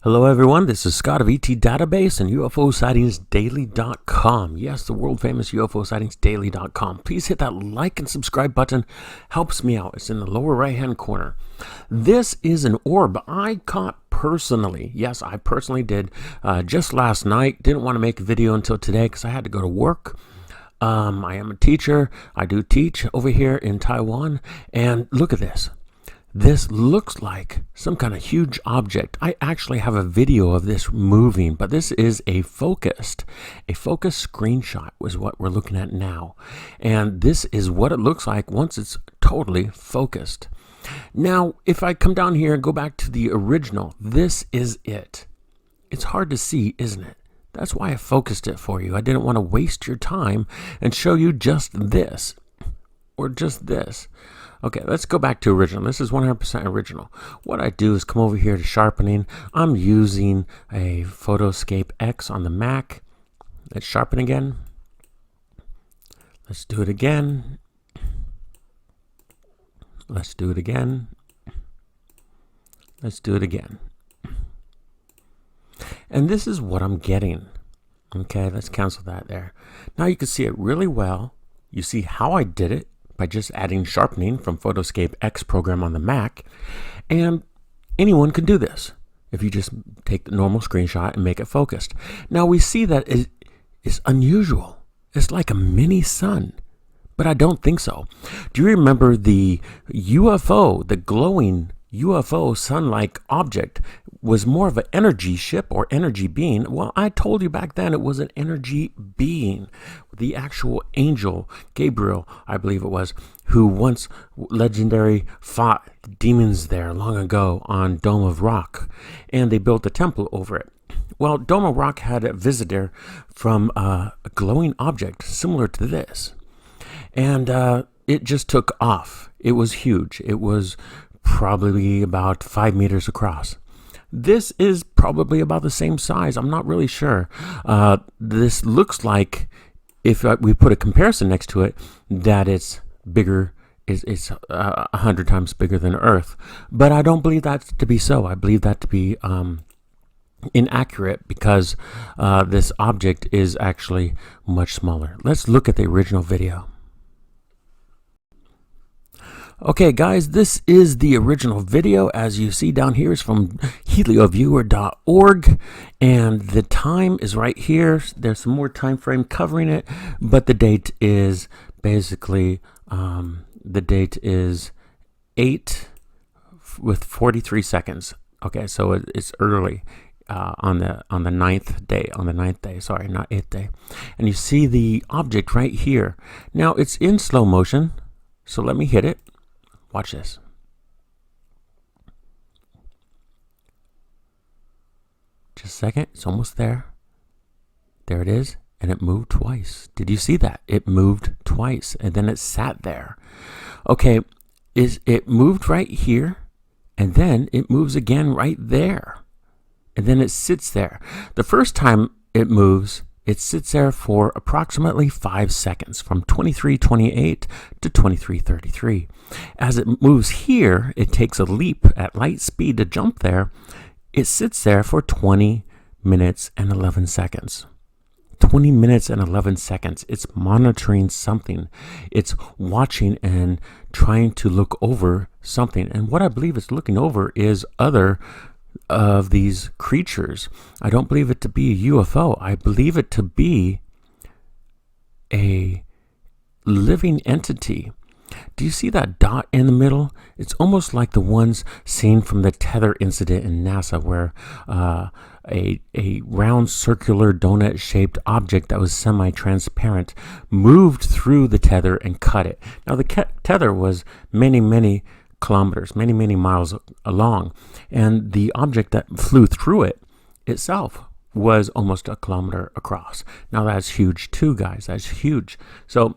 Hello everyone, this is Scott of ET Database and UFOSightsDaily.com. Yes, the world famous UFOSightsDaily.com. Please hit that like and subscribe button. Helps me out. It's in the lower right hand corner. This is an orb I caught personally. Yes, I personally did just last night. Didn't want to make a video until today because I had to go to work. I am a teacher. I do teach over here in Taiwan. And look at this. This looks like some kind of huge object. I actually have a video of this moving, but this is a focused screenshot was what we're looking at now. And this is what it looks like once it's totally focused. Now, if I come down here and go back to the original, this is it. It's hard to see, isn't it? That's why I focused it for you. I didn't want to waste your time and show you just this or just this. Okay, let's go back to original. This is 100% original. What I do is come over here to sharpening. I'm using a Photoscape X on the Mac. Let's sharpen again. Let's do it again. Let's do it again. Let's do it again. And this is what I'm getting. Okay, let's cancel that there. Now you can see it really well. You see how I did it by just adding sharpening from Photoscape X program on the Mac. And anyone can do this if you just take the normal screenshot and make it focused. Now we see that it's unusual. It's like a mini sun, but I don't think so. Do you remember the UFO, the glowing UFO sun-like object was more of an energy ship or energy being? Well, I told you back then it was an energy being. The actual angel, Gabriel, I believe it was, who once legendary fought demons there long ago on Dome of Rock, and they built a temple over it. Well, Dome of Rock had a visitor from a glowing object similar to this, and it just took off. It was huge. It was probably about 5 meters across. This is probably about the same size. I'm not really sure. This looks like, if we put a comparison next to it, that it's bigger. It's 100 times bigger than Earth. But I don't believe that to be so. I believe that to be inaccurate because this object is actually much smaller. Let's look at the original video. Okay guys, this is the original video. As you see down here is from helioviewer.org, and the time is right here. There's some more time frame covering it, but the date is basically 8 with 43 seconds. Okay, so it's early on the ninth day, sorry, not 8th day. And you see the object right here. Now it's in slow motion, so let me hit it. Watch this. Just a second. It's almost there. There it is. And it moved twice. Did you see that? It moved twice. And then it sat there. Okay. It moved right here. And then it moves again right there. And then it sits there. The first time it moves, it sits there for approximately 5 seconds, from 23:28 to 23:33. As it moves here, it takes a leap at light speed to jump there. It sits there for 20 minutes and 11 seconds. 20 minutes and 11 seconds. It's monitoring something. It's watching and trying to look over something. And what I believe it's looking over is other of these creatures. I don't believe it to be a UFO. I believe it to be a living entity. Do you see that dot in the middle? It's almost like the ones seen from the tether incident in NASA, where a round circular donut shaped object that was semi-transparent moved through the tether and cut it. Now the tether was many kilometers, many miles along, and the object that flew through it itself was almost a kilometer across. Now that's huge too, guys. That's huge. So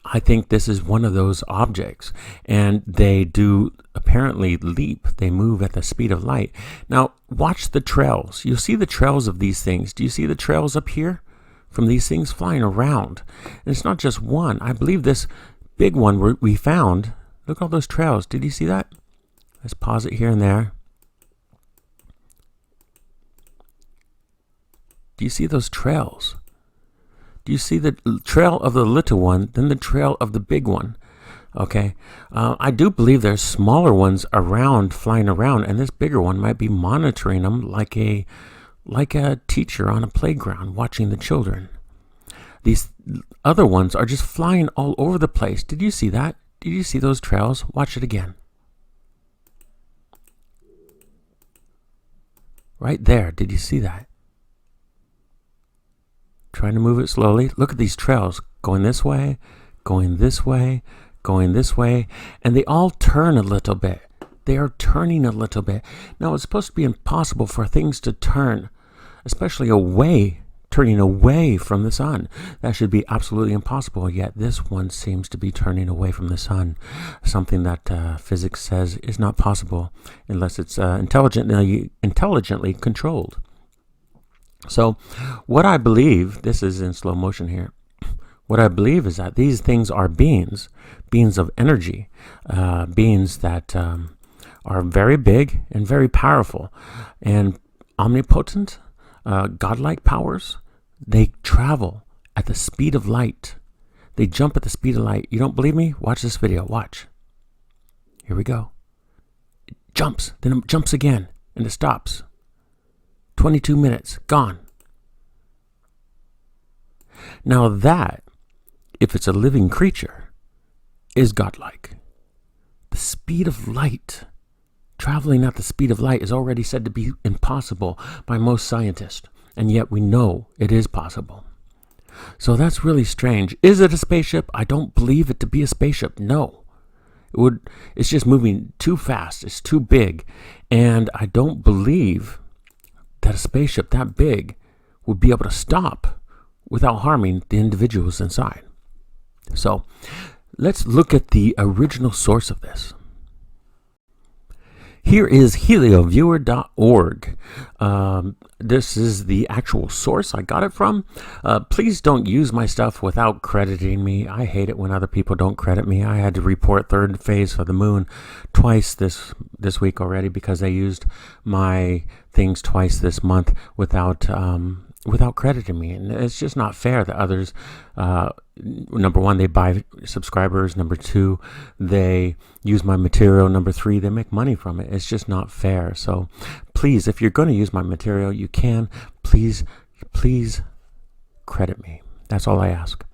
I think this is one of those objects, and they do apparently leap. They move at the speed of light. Now watch the trails. You'll see the trails of these things. Do you see the trails up here from these things flying around? And it's not just one. I believe this big one we found, look at all those trails. Did you see that? Let's pause it here and there. Do you see those trails? Do you see the trail of the little one, then the trail of the big one? Okay, I do believe there's smaller ones around, flying around, and this bigger one might be monitoring them like a teacher on a playground watching the children. These other ones are just flying all over the place. Did you see that? Did you see those trails? Watch it again. Right there. Did you see that? Trying to move it slowly. Look at these trails going this way, going this way, going this way, and they all turn a little bit. They are turning a little bit. Now, it's supposed to be impossible for things to turn, especially away, turning away from the sun. That should be absolutely impossible, yet this one seems to be turning away from the sun, something that physics says is not possible unless it's intelligently controlled. So what I believe, this is in slow motion here, what I believe is that these things are beings of energy, beings that are very big and very powerful and omnipotent, godlike powers. They travel at the speed of light. They jump at the speed of light. You don't believe me? Watch this video. Watch. Here we go. It jumps, then it jumps again, and it stops. 22 minutes, gone. Now that, if it's a living creature, is godlike. The speed of light, traveling at the speed of light, is already said to be impossible by most scientists, and yet we know it is possible. So that's really strange. Is it a spaceship? I don't believe it to be a spaceship. No. It's just moving too fast. It's too big. And I don't believe that a spaceship that big would be able to stop without harming the individuals inside. So let's look at the original source of this. Here is helioviewer.org. This is the actual source I got it from. Please don't use my stuff without crediting me. I hate it when other people don't credit me. I had to report third phase for the moon twice this week already because they used my things twice this month without crediting me. And it's just not fair that others, number one, they buy subscribers. Number two, they use my material. Number three, they make money from it. It's just not fair. So please, if you're going to use my material, you can. Please credit me. That's all I ask.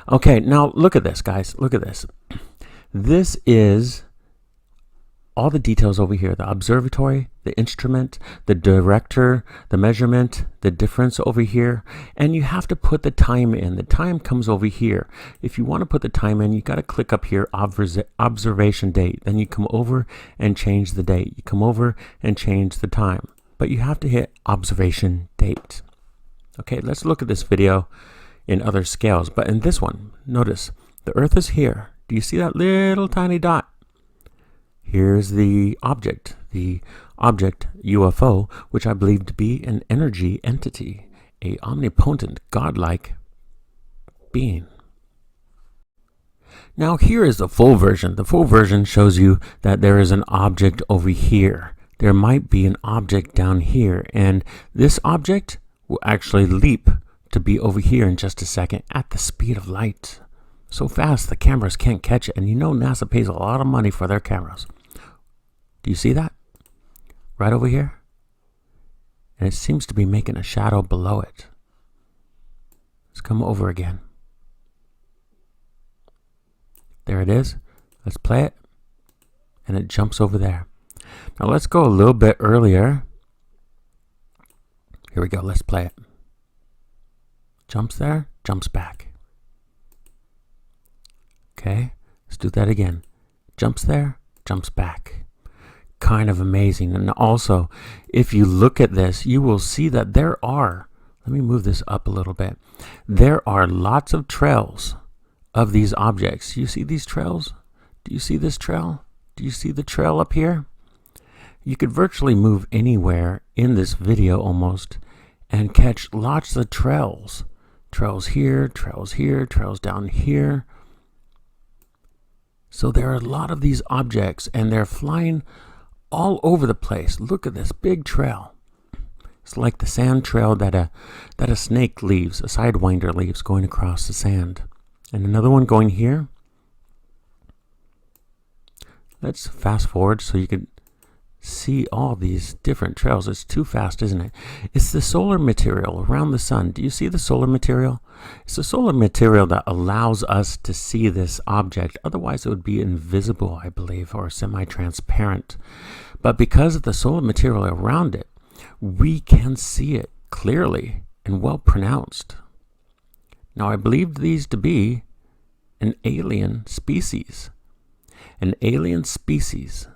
Okay, now look at this, guys. Look at this. This is all the details over here: the observatory, the instrument, the director, the measurement, the difference over here, and you have to put the time in. The time comes over here. If you want to put the time in, you got to click up here, observation date. Then you come over and change the date. You come over and change the time, but you have to hit observation date. Okay, let's look at this video in other scales, but in this one, notice the Earth is here. Do you see that little tiny dot? Here's the object UFO, which I believe to be an energy entity, a omnipotent, godlike being. Now here is the full version. The full version shows you that there is an object over here. There might be an object down here, and this object will actually leap to be over here in just a second at the speed of light. So fast the cameras can't catch it, and you know NASA pays a lot of money for their cameras. Do you see that? Right over here? And it seems to be making a shadow below it. Let's come over again. There it is. Let's play it. And it jumps over there. Now let's go a little bit earlier. Here we go. Let's play it. Jumps there, jumps back. Okay, let's do that again. Jumps there, jumps back. Kind of amazing. And also, if you look at this, you will see that there are, let me move this up a little bit. There are lots of trails of these objects. You see these trails? Do you see this trail? Do you see the trail up here? You could virtually move anywhere in this video almost and catch lots of trails. Trails here, trails down here. So there are a lot of these objects and they're flying all over the place. Look at this big trail. It's like the sand trail that a snake leaves, a sidewinder leaves going across the sand. And another one going here. Let's fast forward so you can see all these different trails. It's too fast, isn't it? It's the solar material around the sun. Do you see the solar material? It's the solar material that allows us to see this object. Otherwise, it would be invisible, I believe, or semi-transparent. But because of the solar material around it, we can see it clearly and well pronounced. Now, I believe these to be an alien species. An alien species.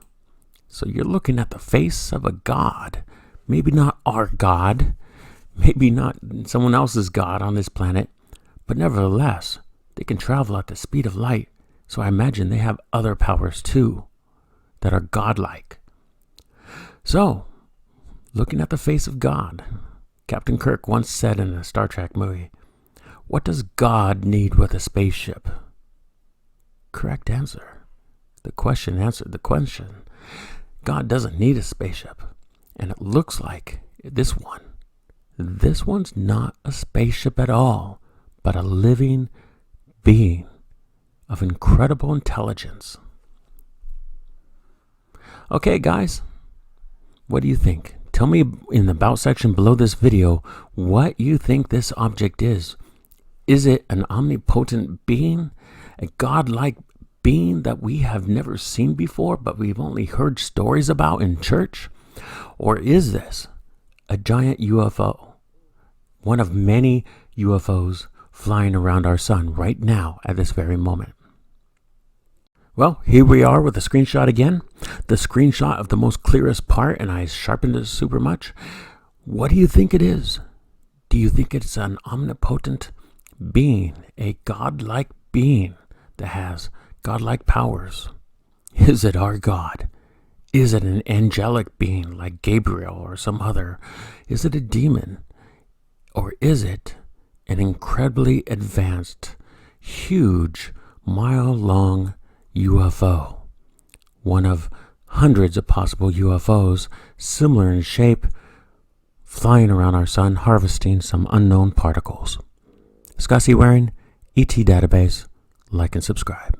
So you're looking at the face of a god. Maybe not our God. Maybe not someone else's God on this planet. But nevertheless, they can travel at the speed of light. So I imagine they have other powers too that are godlike. So, looking at the face of God, Captain Kirk once said in a Star Trek movie, "What does God need with a spaceship?" Correct answer. The question answered the question. God doesn't need a spaceship. And it looks like this one's not a spaceship at all, but a living being of incredible intelligence. Okay, guys, what do you think? Tell me in the about section below this video what you think this object is. Is it an omnipotent being? A godlike being that we have never seen before, but we've only heard stories about in church? Or is this a giant UFO? One of many UFOs flying around our sun right now at this very moment. Well, here we are with the screenshot again. The screenshot of the most clearest part, and I sharpened it super much. What do you think it is? Do you think it's an omnipotent being, a godlike being that has godlike powers? Is it our God? Is it an angelic being like Gabriel or some other? Is it a demon? Or is it an incredibly advanced, huge, mile-long UFO? One of hundreds of possible UFOs, similar in shape, flying around our sun, harvesting some unknown particles. Scott C. Waring, ET Database. Like and subscribe.